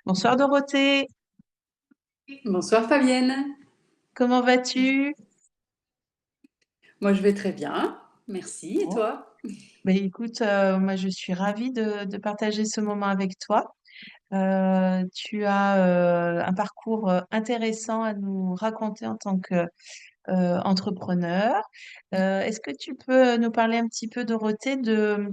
Bonsoir Dorothée, Bonsoir Fabienne. comment vas-tu? Moi je vais très bien, merci. Et Bon. toi? Ben, écoute, moi je suis ravie de partager ce moment avec toi. Tu as un parcours intéressant à nous raconter en tant que entrepreneur. Est-ce que tu peux nous parler un petit peu, Dorothée, de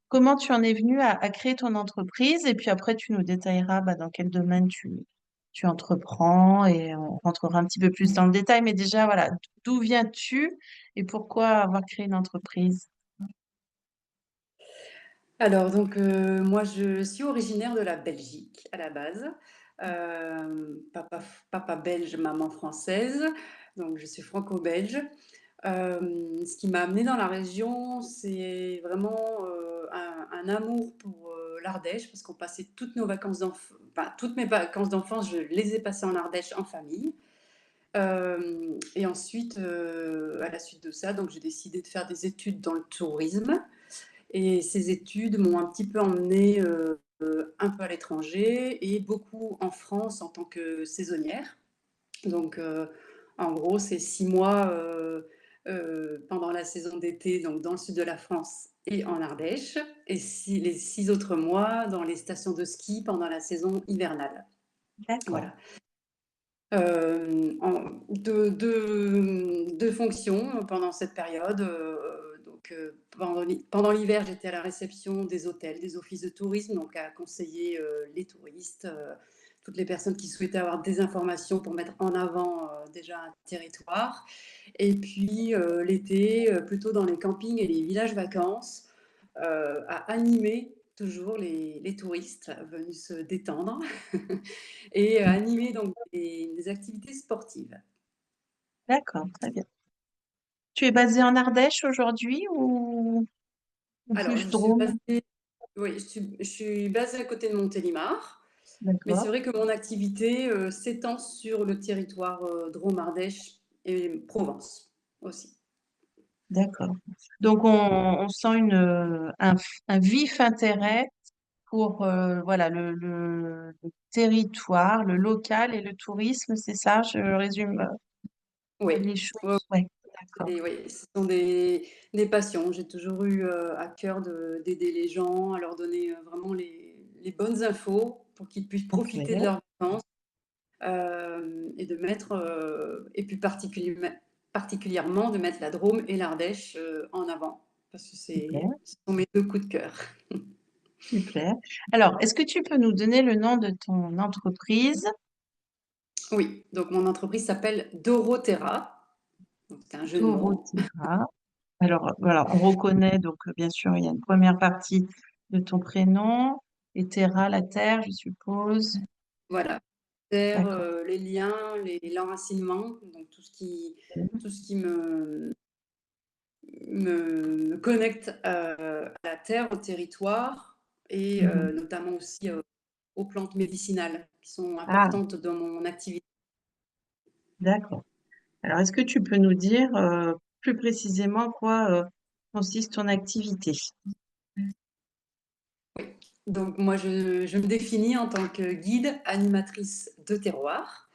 comment tu en es venue à créer ton entreprise et puis après tu nous détailleras dans quel domaine tu entreprends et on rentrera un petit peu plus dans le détail. Mais déjà, voilà, d'où viens-tu et pourquoi avoir créé une entreprise? Alors moi je suis originaire de la Belgique à la base. Papa belge, maman française, donc je suis franco-belge. Ce qui m'a amenée dans la région, c'est vraiment, un amour pour, l'Ardèche parce qu'on passait toutes mes vacances d'enfance, je les ai passées en Ardèche en famille. Et ensuite, à la suite de ça, donc j'ai décidé de faire des études dans le tourisme et ces études m'ont un petit peu emmenée, un peu à l'étranger et beaucoup en France en tant que saisonnière. Donc, en gros, c'est 6 mois, pendant la saison d'été, donc dans le sud de la France et en Ardèche et les 6 autres mois dans les stations de ski pendant la saison hivernale. D'accord. Voilà. En 2 fonctions pendant cette période, pendant l'hiver, j'étais à la réception des hôtels, des offices de tourisme, donc à conseiller, les touristes, toutes les personnes qui souhaitaient avoir des informations pour mettre en avant, déjà un territoire et puis, l'été, plutôt dans les campings et les villages vacances, à animer toujours les touristes venus se détendre et animer donc des activités sportives. D'accord, très bien. Tu es basée en Ardèche aujourd'hui ou Alors plus je suis Drôme? basée oui, je suis basée à côté de Montélimar, mais c'est D'accord. vrai que mon activité, s'étend sur le territoire, Drôme-Ardèche et Provence aussi. D'accord. Donc, on sent un vif intérêt pour voilà, le territoire, le local et le tourisme, c'est ça? Je résume Oui, les ouais, choses. Oui, d'accord. oui, ce sont des passions. J'ai toujours eu, à cœur d'aider les gens, à leur donner, vraiment les bonnes infos pour qu'ils puissent profiter de Ok, leurs vacances. Et de mettre, et plus particulièrement de mettre la Drôme et l'Ardèche, en avant parce que super, ce sont mes 2 coups de cœur. super. Alors, est-ce que tu peux nous donner le nom de ton entreprise? Oui, donc mon entreprise s'appelle Dorothera, donc c'est un jeu de mots. Dorothea. Alors, voilà, on reconnaît, donc bien sûr, il y a une première partie de ton prénom et Terra, la terre, je suppose. Voilà, faire, D'accord. les liens, l'enracinement, donc tout ce qui me connecte, à la terre, au territoire et Mhm. notamment aussi, aux plantes médicinales qui sont Ah, importantes dans mon activité. d'accord. Alors, est-ce que tu peux nous dire plus précisément en quoi consiste ton activité? Donc moi, je me définis en tant que guide animatrice de terroir.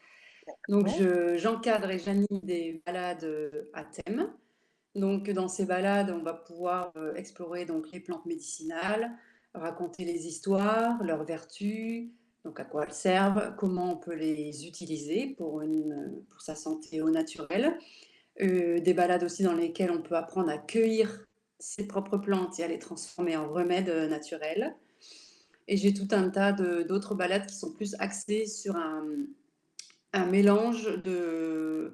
Donc Ouais. j'encadre et j'anime des balades à thème. Donc dans ces balades, on va pouvoir explorer donc les plantes médicinales, raconter les histoires, leurs vertus, donc à quoi elles servent, comment on peut les utiliser pour sa santé au naturel. Des balades aussi dans lesquelles on peut apprendre à cueillir ses propres plantes et à les transformer en remèdes naturels. Et j'ai tout un tas d'autres balades qui sont plus axées sur un mélange de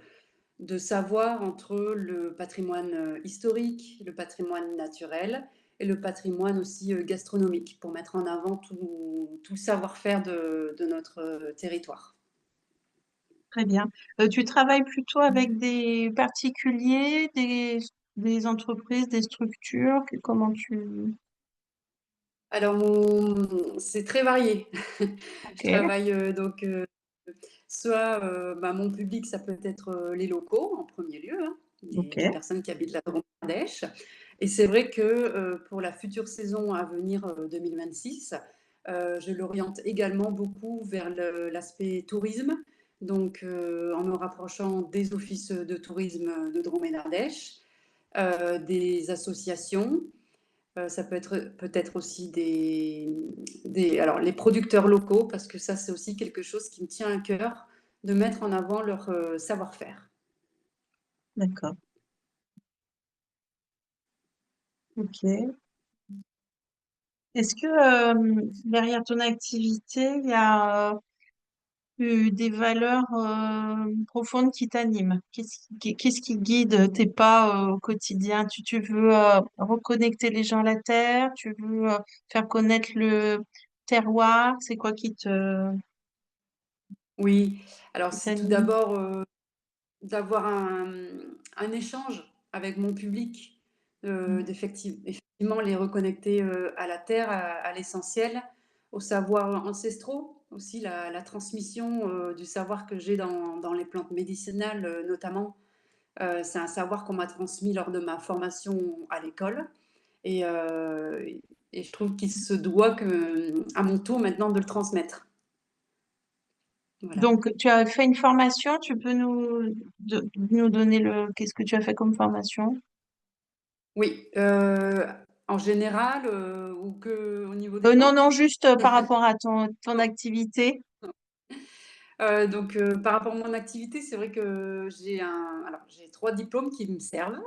savoir entre le patrimoine historique, le patrimoine naturel et le patrimoine aussi gastronomique pour mettre en avant tout le savoir-faire de notre territoire. Très bien. Tu travailles plutôt avec des particuliers, des entreprises, des structures, comment tu... Alors, c'est très varié. Je Ok, travaille soit mon public, ça peut être les locaux en premier lieu, hein, ok, les personnes qui habitent la Drôme Ardèche. Et c'est vrai que pour la future saison à venir 2026, Je l'oriente également beaucoup vers l'aspect tourisme, donc en me rapprochant des offices de tourisme de Drôme et d'Ardèche, des associations. Ça peut être peut-être aussi alors les producteurs locaux, parce que ça, c'est aussi quelque chose qui me tient à cœur, de mettre en avant leur savoir-faire. D'accord. Ok. Est-ce que derrière ton activité, il y a des valeurs profondes qui t'animent? Qu'est-ce qui guide tes pas au quotidien? Tu veux reconnecter les gens à la terre? Tu veux faire connaître le terroir? C'est quoi Oui, alors qui c'est tout t'anime? d'abord d'avoir un échange avec mon public, effectivement les reconnecter à la terre, à l'essentiel, aux savoirs ancestraux, aussi la transmission du savoir que j'ai dans les plantes médicinales notamment. C'est un savoir qu'on m'a transmis lors de ma formation à l'école et, euh, et je trouve qu'il se doit à mon tour maintenant de le transmettre. Voilà. Donc, tu as fait une formation, tu peux nous donner qu'est-ce que tu as fait comme formation? Oui, en général ou que au niveau des Non, plantes? non, juste par rapport à ton activité. Donc par rapport à mon activité, c'est vrai que j'ai 3 diplômes qui me servent.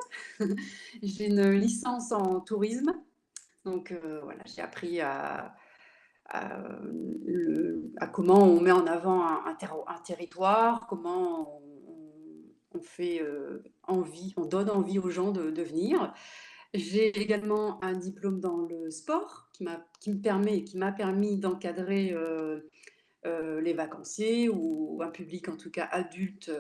J'ai une licence en tourisme, donc voilà, j'ai appris à comment on met en avant un territoire, comment on fait, on donne envie aux gens de venir. J'ai également un diplôme dans le sport qui m'a permis d'encadrer, les vacanciers ou un public en tout cas adulte,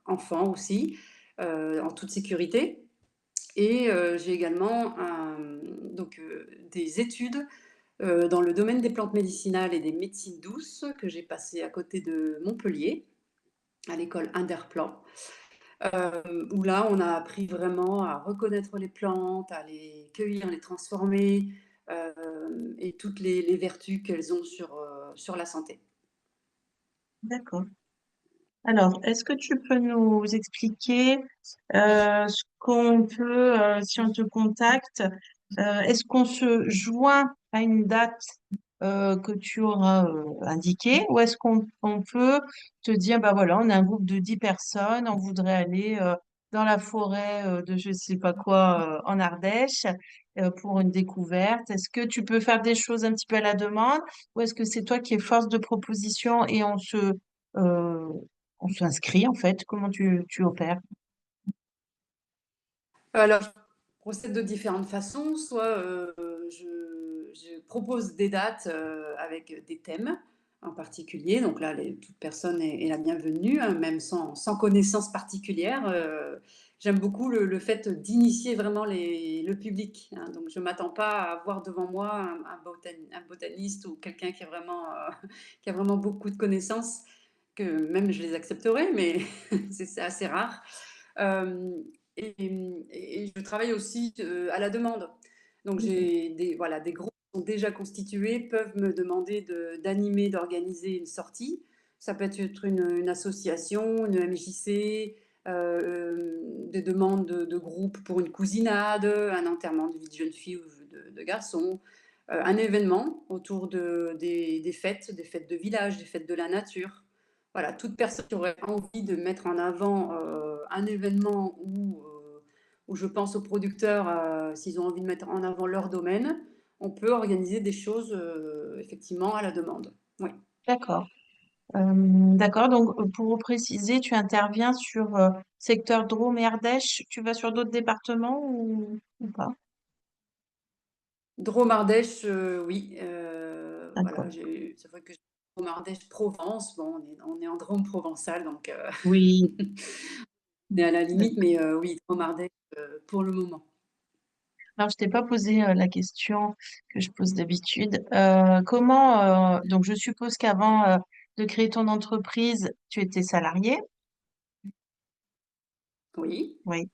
enfant aussi, en toute sécurité. Et j'ai également des études dans le domaine des plantes médicinales et des médecines douces que j'ai passé à côté de Montpellier, à l'école Inderplan, où là on a appris vraiment à reconnaître les plantes, à les cueillir, les transformer, et toutes les vertus qu'elles ont sur la santé. D'accord. Alors, est-ce que tu peux nous expliquer ce qu'on peut, si on te contacte, est-ce qu'on se joint à une date que tu auras indiquée ou est-ce qu'on peut te dire, bah voilà, on est un groupe de 10 personnes, on voudrait aller dans la forêt de je sais pas quoi en Ardèche pour une découverte. Est-ce que tu peux faire des choses un petit peu à la demande ou est-ce que c'est toi qui es force de proposition et euh, on s'inscrit en fait? Comment tu opères? Alors, je procède de différentes façons. Soit je propose des dates avec des thèmes en particulier. Donc là, toute personne est la bienvenue, hein, même sans connaissance particulière. J'aime beaucoup le fait d'initier vraiment le public, hein. Donc je ne m'attends pas à avoir devant moi un botaniste ou quelqu'un qui a vraiment beaucoup de connaissances, que même je les accepterai, mais c'est assez rare. Euh, et je travaille aussi à la demande. Donc j'ai voilà, des groupes qui sont déjà constitués, peuvent me demander d'animer, d'organiser une sortie. Ça peut être une association, une MJC, des demandes de groupes pour une cousinade, un enterrement de vie de jeune fille ou de garçon, un événement autour des fêtes de village, des fêtes de la nature. Voilà, toute personne qui aurait envie de mettre en avant un événement où je pense aux producteurs, s'ils ont envie de mettre en avant leur domaine, on peut organiser des choses effectivement à la demande. Oui. D'accord. D'accord. Donc, pour préciser, tu interviens sur secteur Drôme et Ardèche. Tu vas sur d'autres départements ou pas? Drôme-Ardèche, oui. Voilà, D'accord. c'est vrai que Drôme-Ardèche, Provence, bon, on est en Drôme provençal, donc Oui. on est à la limite, D'accord. mais oui, Drôme-Ardèche pour le moment. Alors, je t'ai pas posé la question que je pose d'habitude. Donc, je suppose qu'avant de créer ton entreprise, tu étais salarié. Oui. Oui.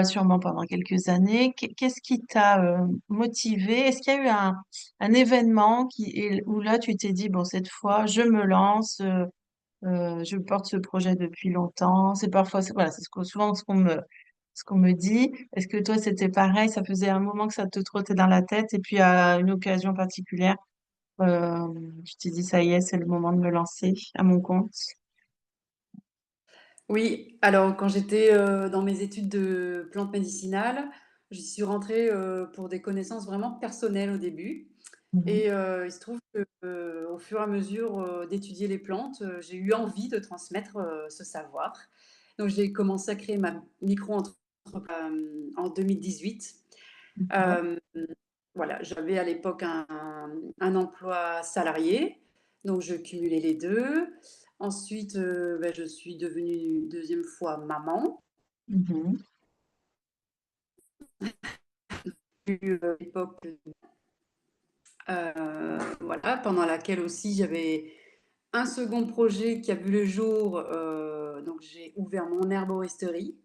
sûrement pendant quelques années. Qu'est-ce qui t'a motivé? Est-ce qu'il y a eu un événement où là tu t'es dit, bon, cette fois, je me lance, je porte ce projet depuis longtemps. C'est parfois, voilà, c'est souvent ce qu'on me dit. Est-ce que toi, c'était pareil? Ça faisait un moment que ça te trottait dans la tête et puis à une occasion particulière, euh, tu t'es dit, ça y est, c'est le moment de me lancer à mon compte. Oui, alors quand j'étais, dans mes études de plantes médicinales, j'y suis rentrée, pour des connaissances vraiment personnelles au début Mhm. et il se trouve que, au fur et à mesure, d'étudier les plantes, j'ai eu envie de transmettre, ce savoir. Donc j'ai commencé à créer ma micro-entreprise, en 2018. D'accord. Hem, voilà, j'avais à l'époque un emploi salarié, donc je cumulais les 2. Ensuite, je suis devenue deuxième fois maman. Mhm. J'ai eu, l'époque, voilà, pendant laquelle aussi j'avais un second projet qui a vu le jour, donc j'ai ouvert mon herboristerie,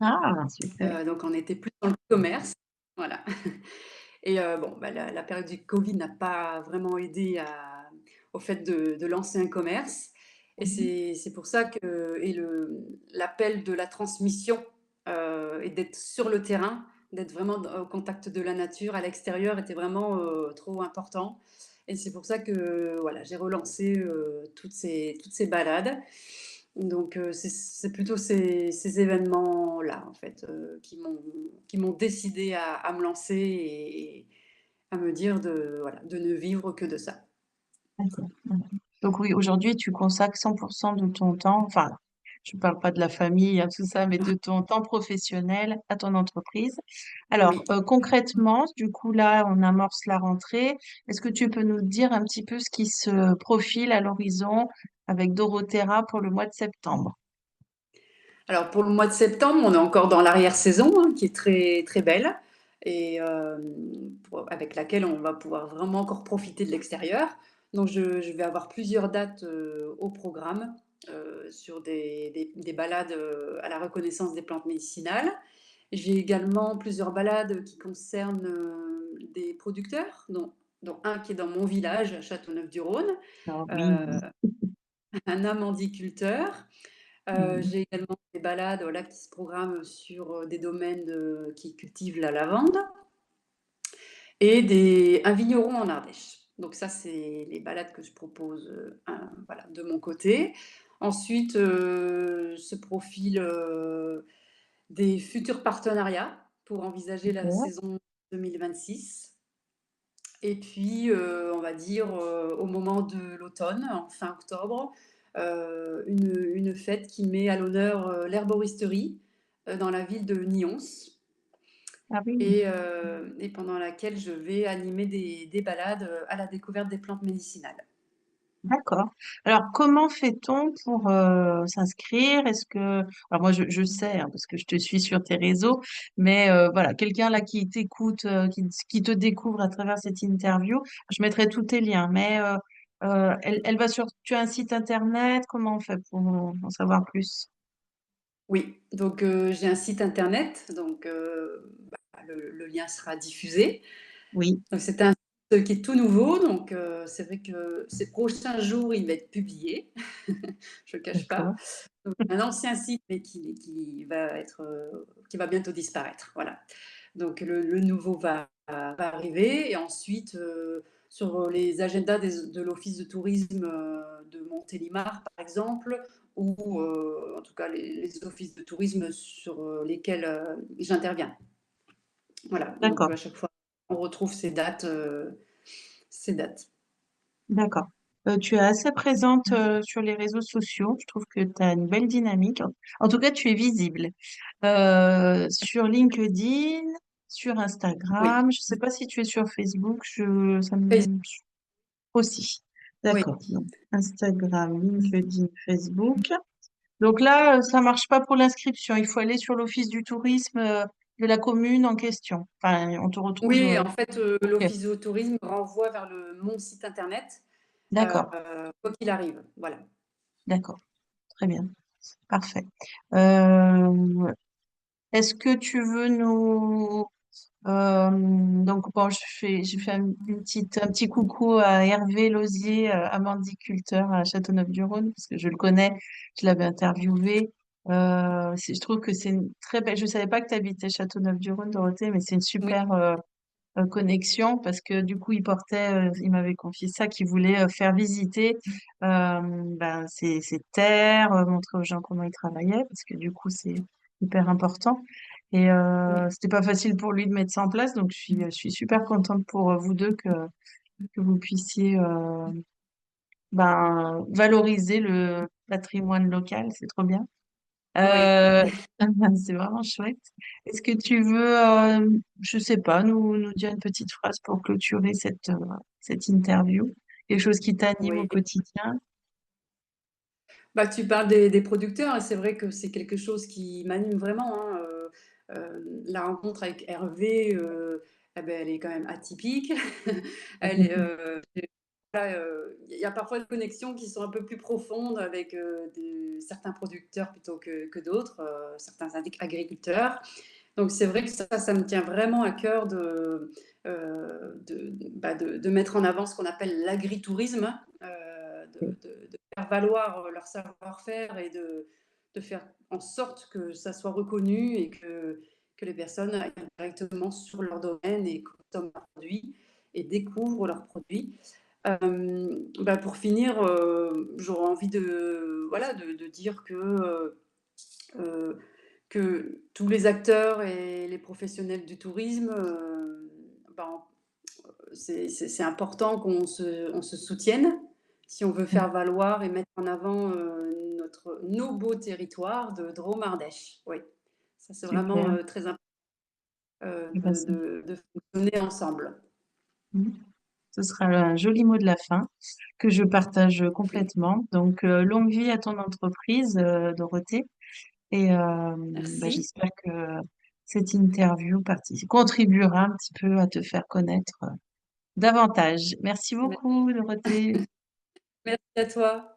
Ah, super. donc on était plus dans le commerce, voilà. Et bon, la période du Covid n'a pas vraiment aidé au fait de lancer un commerce et Mhm. c'est pour ça que l'appel de la transmission, et d'être sur le terrain, d'être vraiment au contact de la nature, à l'extérieur était vraiment, trop important et c'est pour ça que, voilà, j'ai relancé, toutes ces balades. Donc c'est plutôt ces événements-là, en fait, qui m'ont décidée à me lancer et à me dire voilà, de ne vivre que de ça. D'accord. Donc oui, aujourd'hui, tu consacres 100% de ton temps, enfin, je ne parle pas de la famille, hein, tout ça, mais de ton temps professionnel à ton entreprise. Alors, Oui. concrètement, du coup, là, on amorce la rentrée. Est-ce que tu peux nous dire un petit peu ce qui se profile à l'horizon avec Dorothea pour le mois de septembre? Alors pour le mois de septembre, on est encore dans l'arrière-saison, hein, qui est très, très belle et avec laquelle on va pouvoir vraiment encore profiter de l'extérieur. Donc je vais avoir plusieurs dates, au programme, sur des balades, à la reconnaissance des plantes médicinales. J'ai également plusieurs balades qui concernent, des producteurs, dont un qui est dans mon village, à Châteauneuf-du-Rhône, Ah oui. heu, un amandiculteur. Mhm. J'ai également des balades, voilà, qui se programment sur, des domaines qui cultivent la lavande et un vigneron en Ardèche. Donc ça, c'est les balades que je propose, voilà, de mon côté. Ensuite, se profilent, des futurs partenariats pour envisager la Super. saison 2026 et puis, on va dire, au moment de l'automne, en fin octobre, une fête qui met à l'honneur, l'herboristerie, dans la ville de Nyons Ah oui. et pendant laquelle je vais animer des balades, à la découverte des plantes médicinales. D'accord. Alors, comment fait-on pour s'inscrire? Est-ce que, alors moi je sais hein, parce que je te suis sur tes réseaux, mais voilà, quelqu'un là qui t'écoute, qui te découvre à travers cette interview, je mettrai tous tes liens. Mais elle va sur, tu as un site internet, comment on fait pour en savoir plus? Oui, donc j'ai un site internet, donc le lien sera diffusé. Oui, Donc c'est un site qui est tout nouveau, donc c'est vrai que ces prochains jours, il va être publié, je ne le cache pas. d'accord, Donc un ancien site, mais qui va bientôt disparaître, voilà. Donc le nouveau va arriver et ensuite, sur les agendas de l'office de tourisme, de Montélimar, par exemple, ou en tout cas les offices de tourisme sur, lesquels, j'interviens. Voilà, donc d'accord, à chaque fois, on retrouve ces dates. d'accord. Tu es assez présente sur les réseaux sociaux. Je trouve que tu as une belle dynamique. En tout cas, tu es visible. Sur LinkedIn, sur Oui, Instagram. Je ne sais pas si tu es sur Facebook, face aussi. oui. D'accord. Donc, Instagram, LinkedIn, Facebook. Donc là, ça marche pas pour l'inscription. Il faut aller sur l'office du tourisme de la commune en question. Enfin, on te retrouve. Oui, en fait, Ok. l'office de tourisme renvoie vers mon site internet, D'accord, quoi qu'il arrive, voilà. d'accord. Très bien. Parfait. Euh, Est-ce que tu veux nous... donc, bon, j'ai fait un petit coucou à Hervé Lausier, amandiculteur à Châteauneuf-du-Rhône, parce que je le connais, je l'avais interviewé. Je trouve que c'est une très belle... Je savais pas que tu habitais Châteauneuf-du-Rhône, Dorothée, mais c'est une Oui, super connexion parce que du coup, il m'avait confié ça, qu'il voulait faire visiter ses terres, montrer aux gens comment il travaillait, parce que du coup, c'est hyper important. Et oui, c'était pas facile pour lui de mettre ça en place, donc je suis super contente pour vous deux que vous puissiez valoriser le patrimoine local, c'est trop bien. oui, Euh, c'est vraiment chouette. Est-ce que tu veux, je sais pas, nous dire une petite phrase pour clôturer cette interview? Quelque chose qui t'anime au oui. quotidien? Bah, tu parles des producteurs et c'est vrai que c'est quelque chose qui m'anime vraiment, hein, la rencontre avec Hervé, eh beh, elle est quand même atypique. Elle est, voilà, il y a parfois des connexions qui sont un peu plus profondes avec, certains producteurs plutôt que d'autres, certains agriculteurs. Donc c'est vrai que ça me tient vraiment à cœur de mettre en avant ce qu'on appelle l'agritourisme, de faire valoir leur savoir-faire et de faire en sorte que ça soit reconnu et que les personnes aillent directement sur leur domaine et consomment leurs produits et découvrent leurs produits. Pour finir, j'aurais envie voilà, de dire euh, que tous les acteurs et les professionnels du tourisme, c'est important on se soutienne si on veut faire valoir et mettre en avant nos beaux territoires de Drôme Ardèche. Oui, ça c'est vraiment Super. très important Eh ben, de fonctionner ensemble. Mhm. Ce sera un joli mot de la fin que je partage Oui, complètement. Donc, longue vie à ton entreprise, Dorothée. Et merci. j'espère que cette interview contribuera un petit peu à te faire connaître davantage. Merci beaucoup, Dorothée. Merci à toi.